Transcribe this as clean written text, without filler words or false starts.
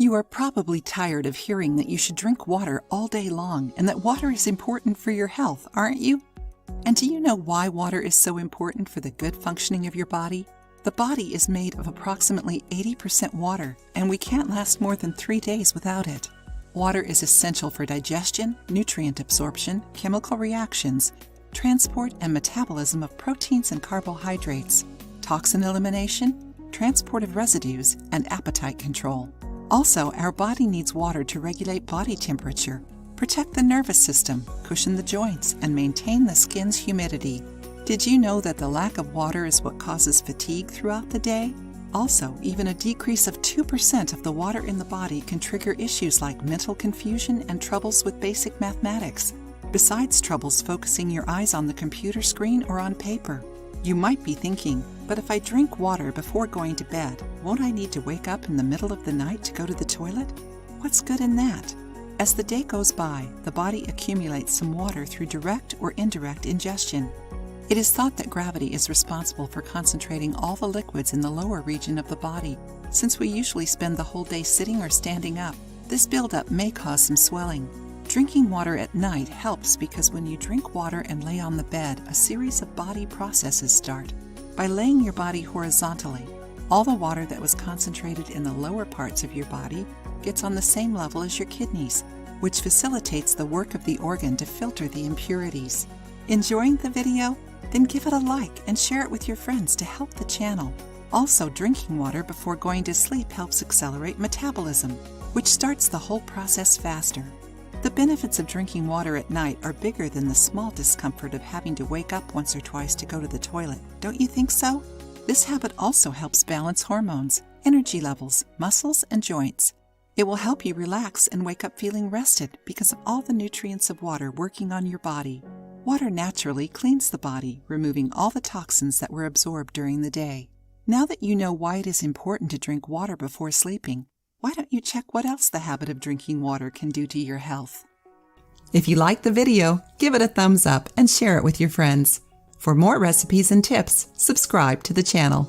You are probably tired of hearing that you should drink water all day long and that water is important for your health, aren't you? And do you know why water is so important for the good functioning of your body? The body is made of approximately 80% water, and we can't last more than 3 days without it. Water is essential for digestion, nutrient absorption, chemical reactions, transport and metabolism of proteins and carbohydrates, toxin elimination, transport of residues, and appetite control. Also, our body needs water to regulate body temperature, protect the nervous system, cushion the joints, and maintain the skin's humidity. Did you know that the lack of water is what causes fatigue throughout the day? Also, even a decrease of 2% of the water in the body can trigger issues like mental confusion and troubles with basic mathematics, besides troubles focusing your eyes on the computer screen or on paper. You might be thinking, but if I drink water before going to bed, won't I need to wake up in the middle of the night to go to the toilet? What's good in that? As the day goes by, the body accumulates some water through direct or indirect ingestion. It is thought that gravity is responsible for concentrating all the liquids in the lower region of the body. Since we usually spend the whole day sitting or standing up, this buildup may cause some swelling. Drinking water at night helps because when you drink water and lay on the bed, a series of body processes start. By laying your body horizontally, all the water that was concentrated in the lower parts of your body gets on the same level as your kidneys, which facilitates the work of the organ to filter the impurities. Enjoying the video? Then give it a like and share it with your friends to help the channel. Also, drinking water before going to sleep helps accelerate metabolism, which starts the whole process faster. The benefits of drinking water at night are bigger than the small discomfort of having to wake up once or twice to go to the toilet. Don't you think so? This habit also helps balance hormones, energy levels, muscles, and joints. It will help you relax and wake up feeling rested because of all the nutrients of water working on your body. Water naturally cleans the body, removing all the toxins that were absorbed during the day. Now that you know why it is important to drink water before sleeping, why don't you check what else the habit of drinking water can do to your health? If you liked the video, give it a thumbs up and share it with your friends. For more recipes and tips, subscribe to the channel.